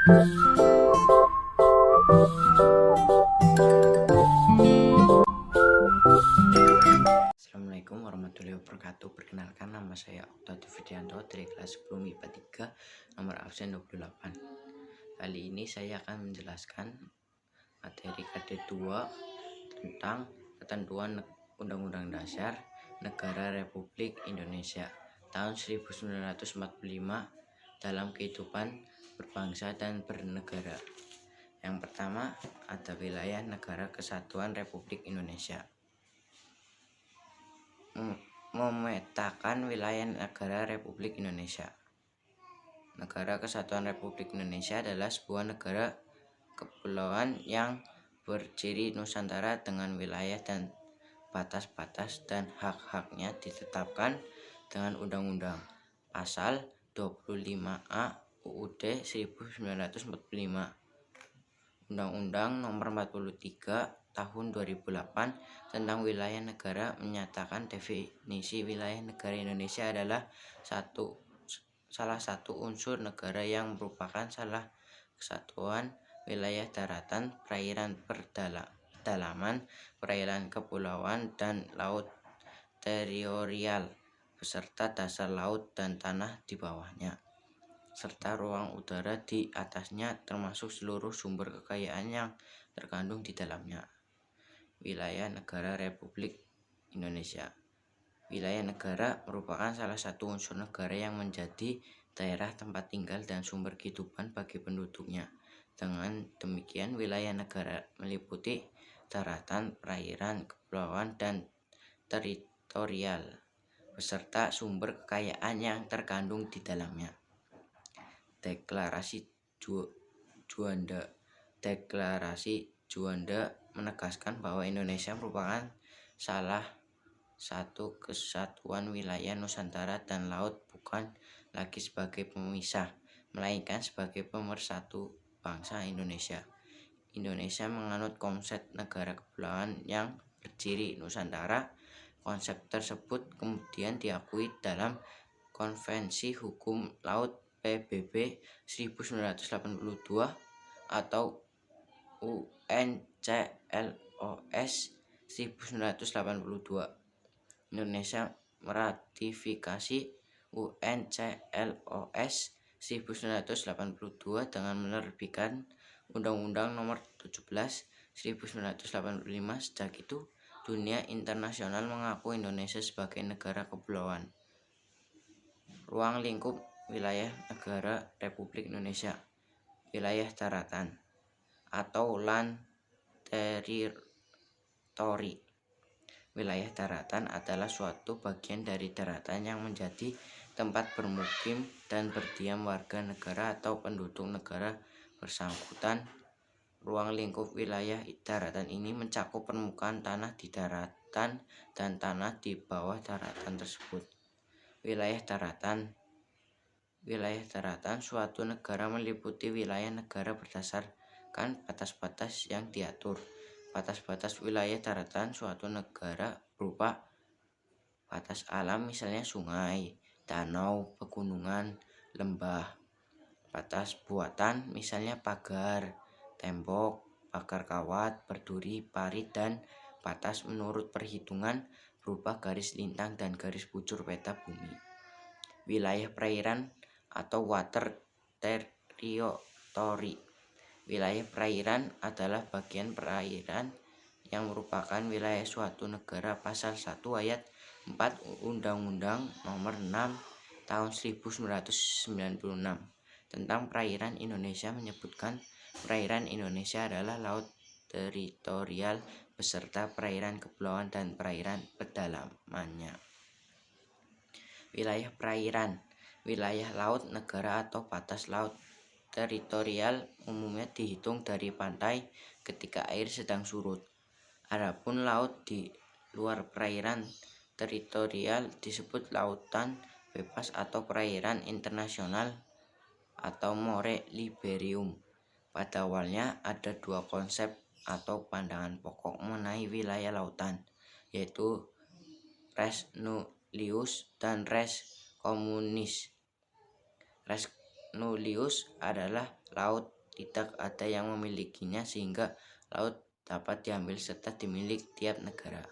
Assalamualaikum warahmatullahi wabarakatuh. Perkenalkan, nama saya Okta Widianto dari kelas 10 MIPA 3, nomor absen 28. Kali ini saya akan menjelaskan materi KD2 tentang ketentuan Undang-Undang Dasar Negara Republik Indonesia tahun 1945 dalam kehidupan berbangsa dan bernegara. Yang pertama, ada wilayah negara kesatuan Republik Indonesia. Memetakan wilayah negara Republik Indonesia. Negara Kesatuan Republik Indonesia adalah sebuah negara kepulauan yang berciri Nusantara dengan wilayah dan batas-batas dan hak-haknya ditetapkan dengan Undang-Undang Pasal 25A UUD 1945, Undang-Undang Nomor 43 Tahun 2008 tentang wilayah negara menyatakan definisi wilayah negara Indonesia adalah salah satu unsur negara yang merupakan salah kesatuan wilayah daratan, perairan pedalaman, perairan kepulauan, dan laut teritorial beserta dasar laut dan tanah di bawahnya, serta ruang udara di atasnya, termasuk seluruh sumber kekayaan yang terkandung di dalamnya. Wilayah negara Republik Indonesia. Wilayah negara merupakan salah satu unsur negara yang menjadi daerah tempat tinggal dan sumber kehidupan bagi penduduknya. Dengan demikian, wilayah negara meliputi daratan, perairan, kepulauan, dan teritorial beserta sumber kekayaan yang terkandung di dalamnya. Deklarasi Juanda menegaskan bahwa Indonesia merupakan salah satu kesatuan wilayah Nusantara dan laut, bukan lagi sebagai pemisah, melainkan sebagai pemersatu bangsa Indonesia. Indonesia menganut konsep negara kepulauan yang berciri Nusantara. Konsep tersebut kemudian diakui dalam Konvensi Hukum Laut PBB 1982 atau UNCLOS 1982. Indonesia meratifikasi UNCLOS 1982 dengan menerbitkan Undang-Undang Nomor 17 1985. Sejak itu, dunia internasional mengaku Indonesia sebagai negara kepulauan. Ruang lingkup wilayah negara Republik Indonesia. Wilayah daratan atau land territory. Wilayah daratan adalah suatu bagian dari daratan yang menjadi tempat bermukim dan berdiam warga negara atau penduduk negara bersangkutan. Ruang lingkup wilayah daratan ini mencakup permukaan tanah di daratan dan tanah di bawah daratan tersebut. Wilayah daratan. Wilayah daratan suatu negara meliputi wilayah negara berdasarkan batas-batas yang diatur. Batas-batas wilayah daratan suatu negara berupa batas alam, misalnya sungai, danau, pegunungan, lembah. Batas buatan, misalnya pagar, tembok, pagar kawat, berduri, parit, dan batas menurut perhitungan berupa garis lintang dan garis bujur peta bumi. Wilayah perairan atau water territory. Wilayah perairan adalah bagian perairan yang merupakan wilayah suatu negara. Pasal 1 ayat 4 Undang-Undang Nomor 6 Tahun 1996 tentang perairan Indonesia menyebutkan perairan Indonesia adalah laut teritorial beserta perairan kepulauan dan perairan pedalamannya. Wilayah perairan. Wilayah laut negara atau batas laut teritorial umumnya dihitung dari pantai ketika air sedang surut. Adapun laut di luar perairan teritorial disebut lautan bebas atau perairan internasional atau more liberum. Pada awalnya ada dua konsep atau pandangan pokok mengenai wilayah lautan, yaitu res nullius dan res communis. Res nullius adalah laut tidak ada yang memilikinya sehingga laut dapat diambil serta dimiliki tiap negara.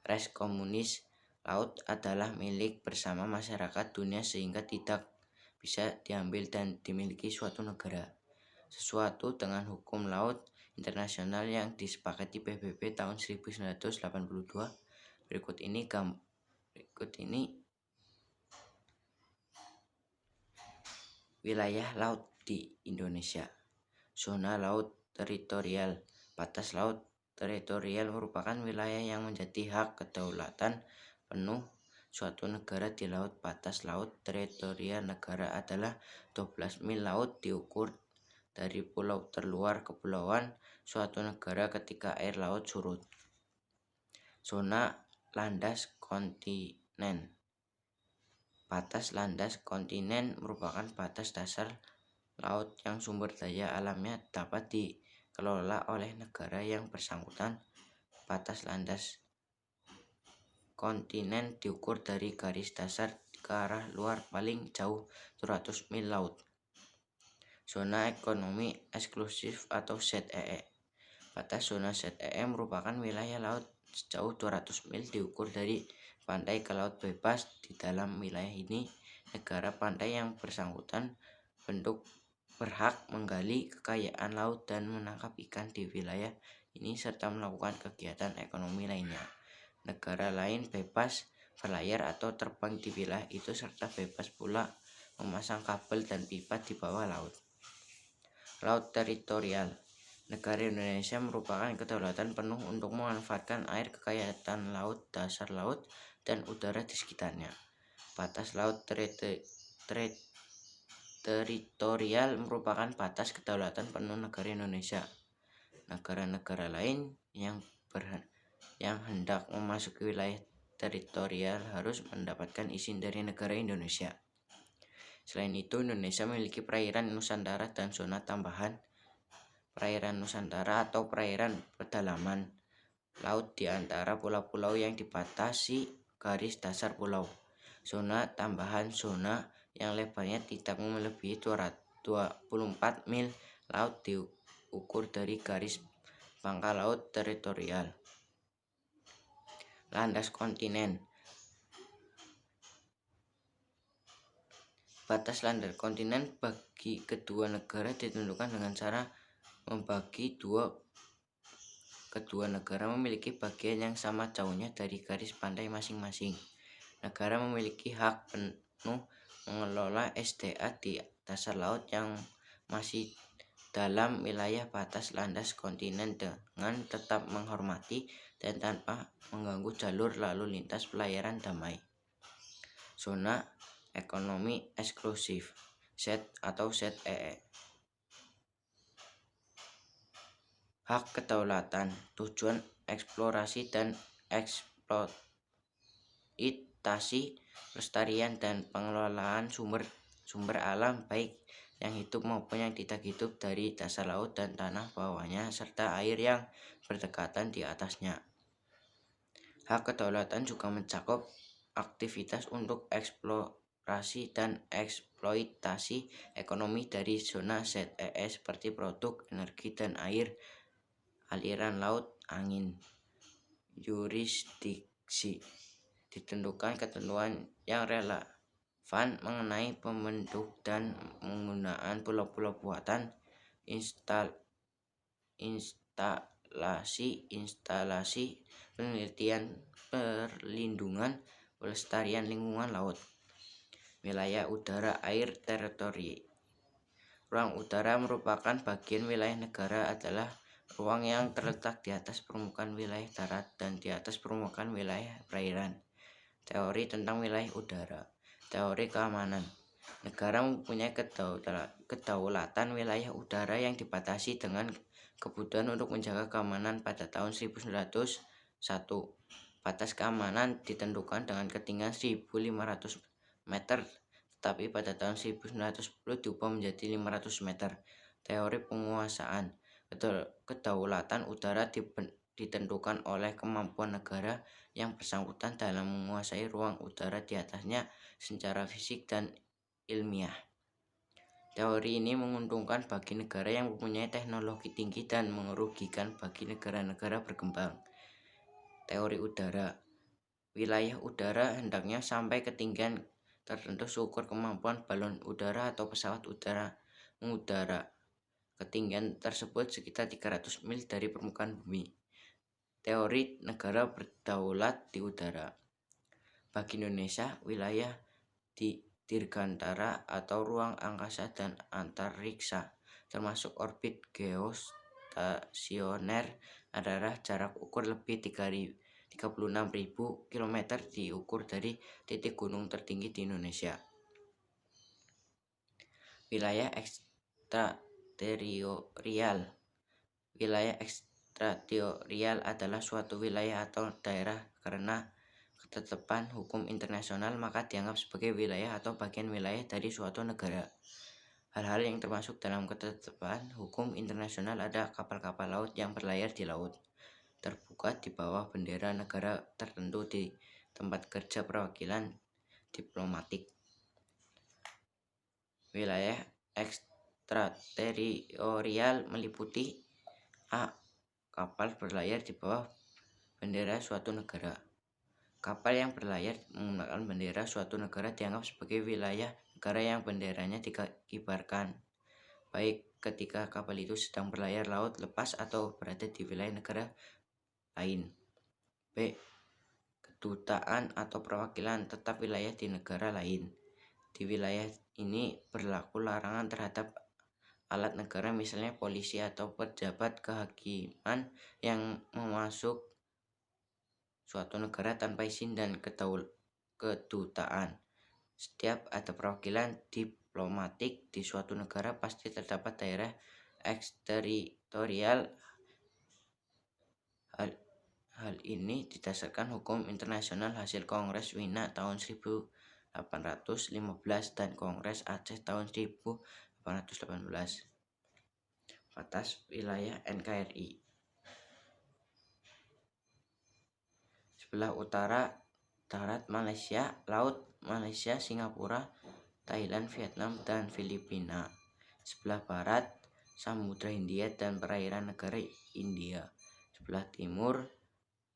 Res komunis, laut adalah milik bersama masyarakat dunia sehingga tidak bisa diambil dan dimiliki suatu negara. Sesuatu dengan hukum laut internasional yang disepakati PBB tahun 1982. Berikut ini wilayah laut di Indonesia. Zona laut teritorial. Batas laut teritorial merupakan wilayah yang menjadi hak kedaulatan penuh suatu negara di laut. Batas laut teritorial negara adalah 12 mil laut diukur dari pulau terluar kepulauan suatu negara ketika air laut surut. Zona landas kontinen. Batas landas kontinen merupakan batas dasar laut yang sumber daya alamnya dapat dikelola oleh negara yang bersangkutan. Batas landas kontinen diukur dari garis dasar ke arah luar paling jauh 200 mil laut. Zona ekonomi eksklusif atau ZEE. Batas zona ZEE merupakan wilayah laut sejauh 200 mil diukur dari pantai ke laut bebas. Di dalam wilayah ini, negara pantai yang bersangkutan berhak menggali kekayaan laut dan menangkap ikan di wilayah ini serta melakukan kegiatan ekonomi lainnya. Negara lain bebas berlayar atau terbang di wilayah itu serta bebas pula memasang kabel dan pipa di bawah laut. Laut teritorial. Negara Indonesia merupakan kedaulatan penuh untuk memanfaatkan air kekayaan laut, dasar laut, dan udara di sekitarnya. Batas laut teritorial merupakan batas kedaulatan penuh negara Indonesia. Negara-negara lain yang hendak memasuki wilayah teritorial harus mendapatkan izin dari negara Indonesia. Selain itu, Indonesia memiliki perairan Nusantara dan zona tambahan perairan Nusantara atau perairan pedalaman laut di antara pulau-pulau yang dibatasi garis dasar pulau. Zona tambahan zona yang lebarnya tidak melebihi 24 mil laut diukur dari garis pangkal laut teritorial. Landas kontinen. Batas landas kontinen bagi kedua negara ditentukan dengan cara membagi kedua negara memiliki bagian yang sama jauhnya dari garis pantai masing-masing. Negara memiliki hak penuh mengelola SDA di dasar laut yang masih dalam wilayah batas landas kontinen dengan tetap menghormati dan tanpa mengganggu jalur lalu lintas pelayaran damai. Zona ekonomi eksklusif (ZEE) atau ZEE. Hak kedaulatan, tujuan eksplorasi dan eksploitasi, pelestarian dan pengelolaan sumber alam baik yang hidup maupun yang tidak hidup dari dasar laut dan tanah bawahnya serta air yang berdekatan di atasnya. Hak kedaulatan juga mencakup aktivitas untuk eksplorasi dan eksploitasi ekonomi dari zona ZEE seperti produk, energi dan air, aliran laut, angin. Yurisdiksi. Ditentukan ketentuan yang relevan mengenai pembentuk dan penggunaan pulau-pulau buatan, instalasi penelitian, perlindungan, pelestarian lingkungan laut. Wilayah udara air teritori. Ruang udara merupakan bagian wilayah negara adalah ruang yang terletak di atas permukaan wilayah darat dan di atas permukaan wilayah perairan. Teori tentang wilayah udara. Teori keamanan. Negara mempunyai kedaulatan wilayah udara yang dibatasi dengan kebutuhan untuk menjaga keamanan pada tahun 1901. Batas keamanan ditentukan dengan ketinggian 1.500 meter, tetapi pada tahun 1910 diubah menjadi 500 meter. Teori penguasaan. Kedaulatan udara ditentukan oleh kemampuan negara yang bersangkutan dalam menguasai ruang udara di atasnya secara fisik dan ilmiah. Teori ini menguntungkan bagi negara yang mempunyai teknologi tinggi dan merugikan bagi negara-negara berkembang. Teori udara. Wilayah udara hendaknya sampai ketinggian tertentu seukur kemampuan balon udara atau pesawat udara mengudara. Ketinggian tersebut sekitar 300 mil dari permukaan bumi. Teori negara berdaulat di udara. Bagi Indonesia, wilayah di dirgantara atau ruang angkasa dan antariksa, termasuk orbit geostasioner, adalah jarak ukur lebih 36.000 km diukur dari titik gunung tertinggi di Indonesia. Wilayah ekstrateritorial. Wilayah ekstrateritorial adalah suatu wilayah atau daerah karena ketetapan hukum internasional maka dianggap sebagai wilayah atau bagian wilayah dari suatu negara. Hal-hal yang termasuk dalam ketetapan hukum internasional ada kapal-kapal laut yang berlayar di laut terbuka di bawah bendera negara tertentu di tempat kerja perwakilan diplomatik. Wilayah ekstrateritorial meliputi A. Kapal berlayar di bawah bendera suatu negara. Kapal yang berlayar menggunakan bendera suatu negara dianggap sebagai wilayah negara yang benderanya dikibarkan, baik ketika kapal itu sedang berlayar laut lepas atau berada di wilayah negara lain. B. Kedutaan atau perwakilan tetap wilayah di negara lain. Di wilayah ini berlaku larangan terhadap alat negara, misalnya polisi atau pejabat kehakiman yang memasuk suatu negara tanpa izin dan kedutaan. Setiap ada perwakilan diplomatik di suatu negara pasti terdapat daerah ekstrateritorial. Hal ini didasarkan hukum internasional hasil Kongres Wina tahun 1815 dan Kongres Aceh tahun 1818. Batas wilayah NKRI. Sebelah utara darat Malaysia, laut Malaysia, Singapura, Thailand, Vietnam, dan Filipina. Sebelah barat Samudra Hindia dan perairan negara India. Sebelah timur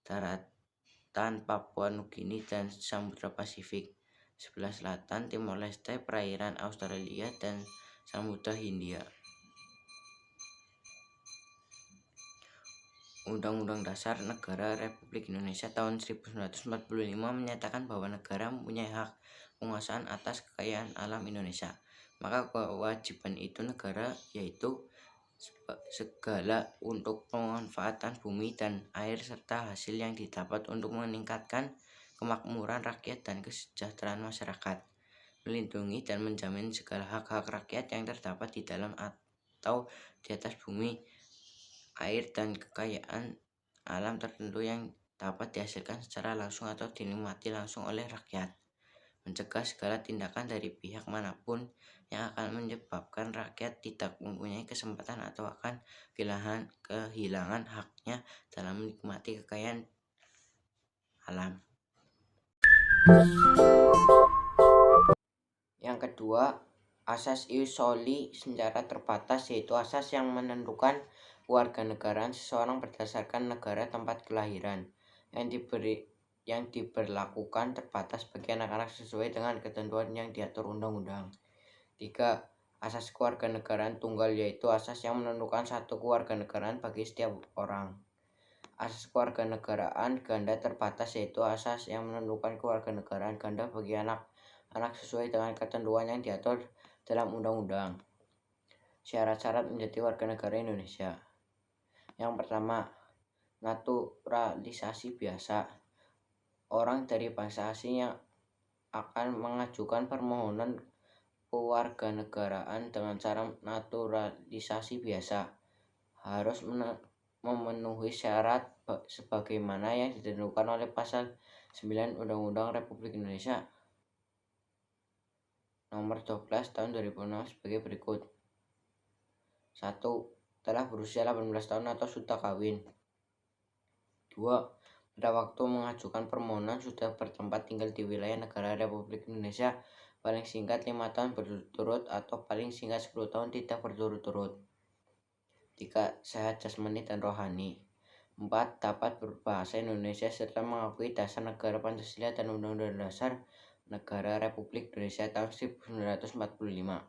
daratan Papua Nugini dan Samudra Pasifik. Sebelah selatan Timor Leste, perairan Australia, dan Samudra Hindia. Undang-Undang Dasar Negara Republik Indonesia tahun 1945 menyatakan bahwa negara mempunyai hak penguasaan atas kekayaan alam Indonesia. Maka kewajiban itu negara yaitu segala untuk pemanfaatan bumi dan air serta hasil yang didapat untuk meningkatkan kemakmuran rakyat dan kesejahteraan masyarakat, melindungi dan menjamin segala hak-hak rakyat yang terdapat di dalam atau di atas bumi, air, dan kekayaan alam tertentu yang dapat dihasilkan secara langsung atau dinikmati langsung oleh rakyat, mencegah segala tindakan dari pihak manapun yang akan menyebabkan rakyat tidak mempunyai kesempatan atau akan kehilangan haknya dalam menikmati kekayaan alam. Yang kedua, asas ius soli secara terbatas, yaitu asas yang menentukan kewarganegaraan seseorang berdasarkan negara tempat kelahiran yang diberlakukan terbatas bagi anak-anak sesuai dengan ketentuan yang diatur undang-undang. 3. Asas kewarganegaraan tunggal, yaitu asas yang menentukan satu kewarganegaraan bagi setiap orang. Asas kewarganegaraan ganda terbatas, yaitu asas yang menentukan kewarganegaraan ganda bagi anak-anak sesuai dengan ketentuan yang diatur dalam undang-undang. Syarat-syarat menjadi warga negara Indonesia. Yang pertama, naturalisasi biasa. Orang dari bangsa asing yang akan mengajukan permohonan kewarganegaraan dengan cara naturalisasi biasa harus memenuhi syarat sebagaimana yang ditentukan oleh pasal 9 Undang-Undang Republik Indonesia nomor 12 tahun 2006 sebagai berikut. 1. Telah berusia 18 tahun atau sudah kawin. 2. Pada waktu mengajukan permohonan sudah bertempat tinggal di wilayah negara Republik Indonesia paling singkat 5 tahun berturut-turut atau paling singkat 10 tahun tidak berturut-turut. 3. Sehat jasmani dan rohani. 4. Dapat berbahasa Indonesia serta mengakui dasar negara Pancasila dan Undang-Undang Dasar Negara Republik Indonesia tahun 1945.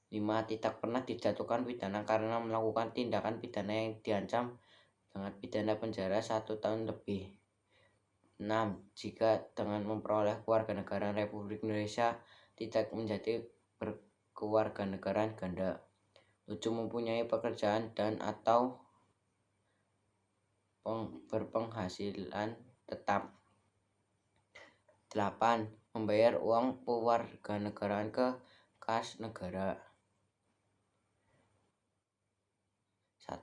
5. Tidak pernah dijatuhkan pidana karena melakukan tindakan pidana yang diancam dengan pidana penjara 1 tahun lebih. 6. Jika dengan memperoleh kewarganegaraan Republik Indonesia tidak menjadi berkewarganegaraan ganda. 7. Mempunyai pekerjaan dan atau berpenghasilan tetap. 8. Membayar uang kewarganegaraan ke kas negara. 1.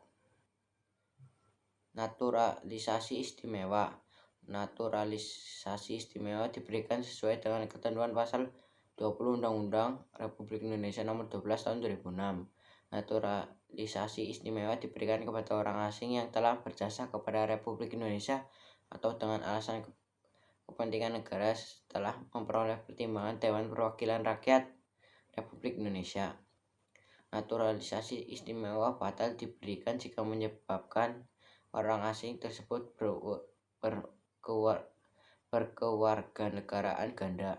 Naturalisasi istimewa. Naturalisasi istimewa diberikan sesuai dengan ketentuan pasal 20 Undang-Undang Republik Indonesia Nomor 12 Tahun 2006. Naturalisasi istimewa diberikan kepada orang asing yang telah berjasa kepada Republik Indonesia atau dengan alasan kepentingan negara setelah memperoleh pertimbangan Dewan Perwakilan Rakyat Republik Indonesia. Naturalisasi istimewa batal diberikan jika menyebabkan orang asing tersebut berkewarganegaraan ganda.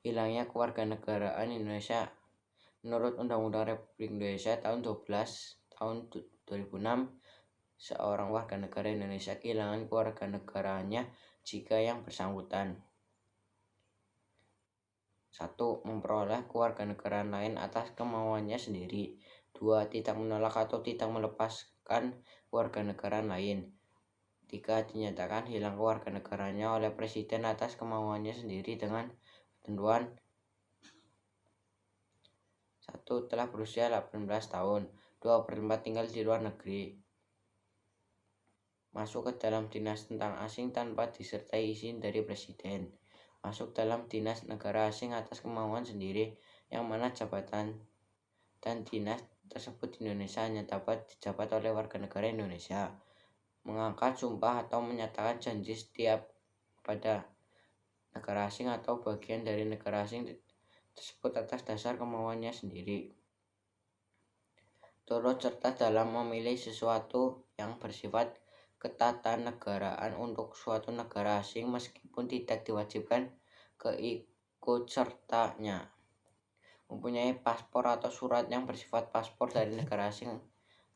Hilangnya kewarganegaraan Indonesia. Menurut Undang-Undang Republik Indonesia tahun 12 tahun 2006, seorang warga negara Indonesia kehilangan kewarganegaraannya jika yang bersangkutan 1. Memperoleh kewarganegaraan lain atas kemauannya sendiri. 2. Tidak menolak atau tidak melepaskan kewarganegaraan lain. 3. Dinyatakan hilang kewarganegaraannya oleh Presiden atas kemauannya sendiri dengan ketentuan 1. Telah berusia 18 tahun. 2. Bertempat tinggal di luar negeri. Masuk ke dalam dinas tentang asing tanpa disertai izin dari Presiden. Masuk dalam dinas negara asing atas kemauan sendiri, yang mana jabatan dan dinas tersebut di Indonesia hanya dapat dijabat oleh warga negara Indonesia. Mengangkat sumpah atau menyatakan janji setiap pada negara asing atau bagian dari negara asing tersebut atas dasar kemauannya sendiri. Turut serta dalam memilih sesuatu yang bersifat ketatanegaraan untuk suatu negara asing meskipun tidak diwajibkan keikutsertanya. Mempunyai paspor atau surat yang bersifat paspor dari negara asing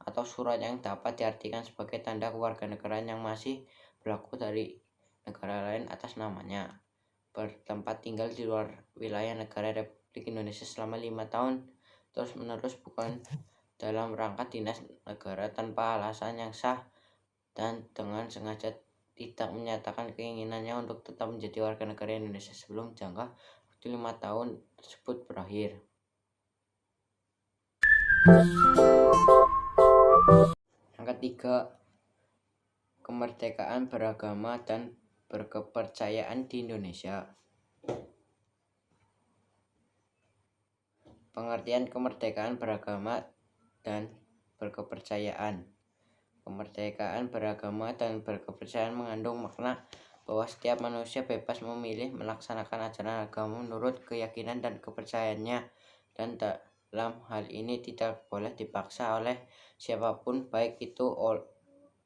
atau surat yang dapat diartikan sebagai tanda kewarganegaraan yang masih berlaku dari negara lain atas namanya. Bertempat tinggal di luar wilayah negara Republik Indonesia selama 5 tahun terus-menerus bukan dalam rangka dinas negara tanpa alasan yang sah dan dengan sengaja tidak menyatakan keinginannya untuk tetap menjadi warga negara Indonesia sebelum jangka waktu 5 tahun tersebut berakhir. Yang ketiga, kemerdekaan beragama dan berkepercayaan di Indonesia. Pengertian kemerdekaan beragama dan berkepercayaan. Kemerdekaan beragama dan berkepercayaan mengandung makna bahwa setiap manusia bebas memilih melaksanakan ajaran agama menurut keyakinan dan kepercayaannya, dan dalam hal ini tidak boleh dipaksa oleh siapapun, baik itu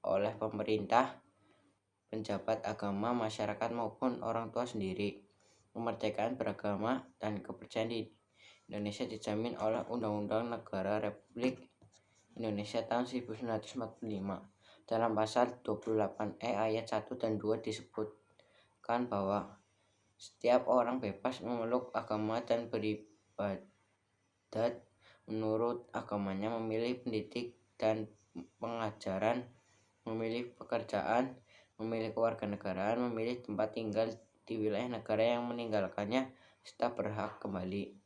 oleh pemerintah, penjabat agama, masyarakat maupun orang tua sendiri. Kemerdekaan beragama dan kepercayaan di Indonesia dijamin oleh Undang-Undang Negara Republik Indonesia tahun 1945. Dalam pasal 28E ayat 1 dan 2 disebutkan bahwa setiap orang bebas memeluk agama dan beribadat menurut agamanya, memilih pendidik dan pengajaran, memilih pekerjaan, memilih kewarganegaraan, memilih tempat tinggal di wilayah negara yang meninggalkannya, serta berhak kembali.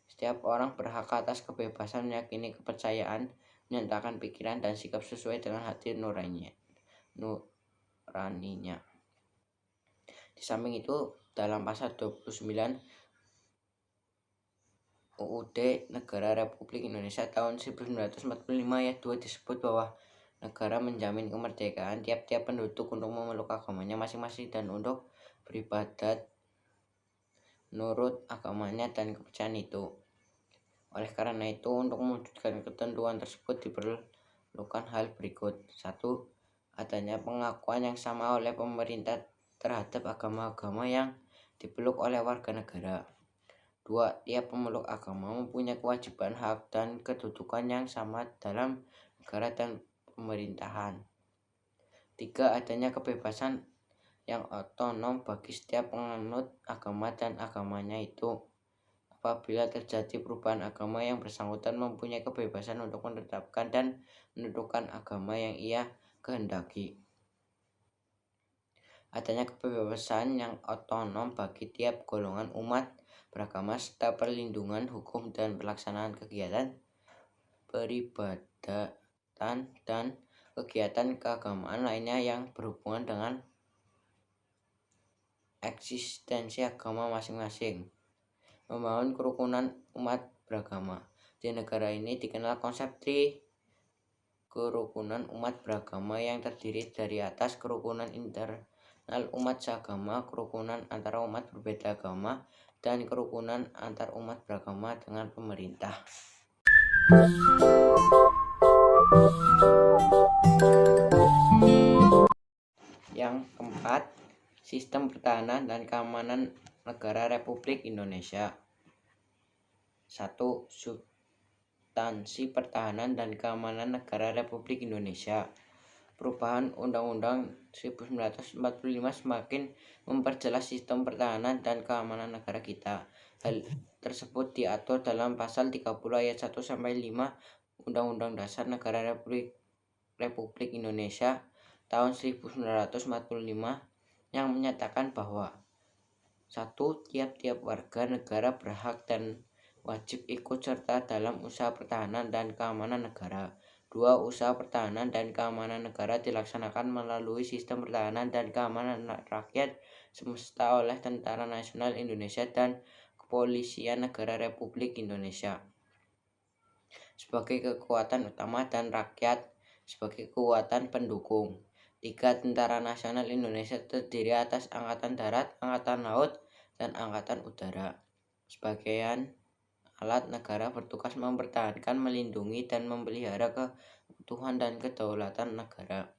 Setiap orang berhak atas kebebasan meyakini kepercayaan, menyatakan pikiran dan sikap sesuai dengan hati nuraninya. Di samping itu, dalam pasal 29 UUD Negara Republik Indonesia tahun 1945 ayat 2 disebut bahwa negara menjamin kemerdekaan tiap-tiap penduduk untuk memeluk agamanya masing-masing dan untuk beribadat menurut agamanya dan kepercayaan itu. Oleh karena itu, untuk mewujudkan ketentuan tersebut diperlukan hal berikut. 1. Adanya pengakuan yang sama oleh pemerintah terhadap agama-agama yang dipeluk oleh warga negara. 2. Tiap pemeluk agama mempunyai kewajiban, hak, dan kedudukan yang sama dalam negara dan pemerintahan. 3. Adanya kebebasan yang otonom bagi setiap penganut agama dan agamanya itu. Apabila terjadi perubahan agama, yang bersangkutan mempunyai kebebasan untuk menetapkan dan menentukan agama yang ia kehendaki. Adanya kebebasan yang otonom bagi tiap golongan umat beragama serta perlindungan hukum dan pelaksanaan kegiatan peribadatan dan kegiatan keagamaan lainnya yang berhubungan dengan eksistensi agama masing-masing. Membangun kerukunan umat beragama. Di negara ini dikenal konsep kerukunan umat beragama yang terdiri dari atas kerukunan internal umat seagama, kerukunan antara umat berbeda agama, dan kerukunan antar umat beragama dengan pemerintah. Yang keempat, sistem pertahanan dan keamanan negara Republik Indonesia. 1. Substansi pertahanan dan keamanan negara Republik Indonesia. Perubahan Undang-Undang 1945 semakin memperjelas sistem pertahanan dan keamanan negara kita. Hal tersebut diatur dalam pasal 30 ayat 1-5 Undang-Undang Dasar Negara Republik Indonesia tahun 1945 yang menyatakan bahwa 1. Tiap-tiap warga negara berhak dan wajib ikut serta dalam usaha pertahanan dan keamanan negara. 2. Usaha pertahanan dan keamanan negara dilaksanakan melalui sistem pertahanan dan keamanan rakyat semesta oleh Tentara Nasional Indonesia dan Kepolisian Negara Republik Indonesia sebagai kekuatan utama dan rakyat sebagai kekuatan pendukung. 3. Tentara Nasional Indonesia terdiri atas Angkatan Darat, Angkatan Laut, dan Angkatan Udara. Sebagian alat negara bertugas mempertahankan, melindungi, dan memelihara keutuhan dan kedaulatan negara.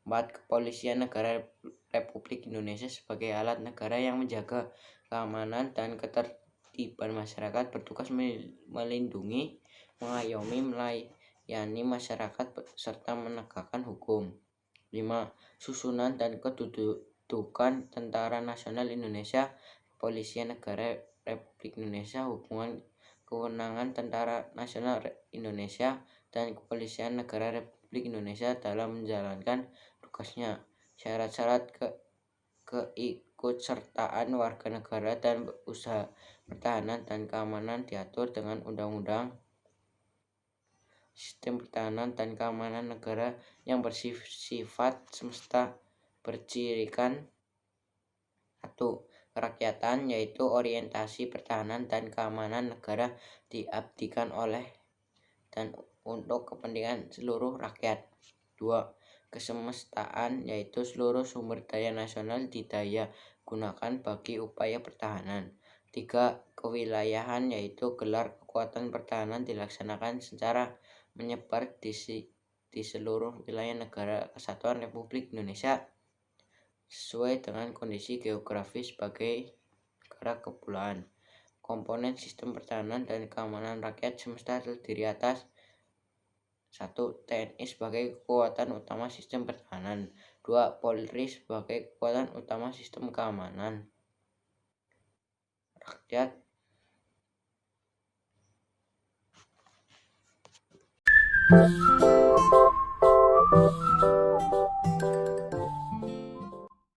4. Kepolisian Negara Republik Indonesia sebagai alat negara yang menjaga keamanan dan ketertiban masyarakat, bertugas melindungi, mengayomi, melayani masyarakat, serta menegakkan hukum. 5. Susunan dan kedudukan Tentara Nasional Indonesia, Kepolisian Negara Republik Indonesia, hubungan kewenangan Tentara Nasional Indonesia dan Kepolisian Negara Republik Indonesia dalam menjalankan tugasnya, syarat-syarat keikutsertaan warga negara dan usaha pertahanan dan keamanan diatur dengan Undang-Undang Sistem Pertahanan dan Keamanan Negara yang bersifat semesta bercirikan 1. Kerakyatan, yaitu orientasi pertahanan dan keamanan negara diabdikan oleh dan untuk kepentingan seluruh rakyat. 2. Kesemestaan, yaitu seluruh sumber daya nasional didaya gunakan bagi upaya pertahanan. 3. Kewilayahan, yaitu gelar kekuatan pertahanan dilaksanakan secara menyebar di seluruh wilayah negara kesatuan Republik Indonesia sesuai dengan kondisi geografis sebagai negara kepulauan. Komponen sistem pertahanan dan keamanan rakyat semesta terdiri atas 1. TNI sebagai kekuatan utama sistem pertahanan. 2. Polri sebagai kekuatan utama sistem keamanan rakyat.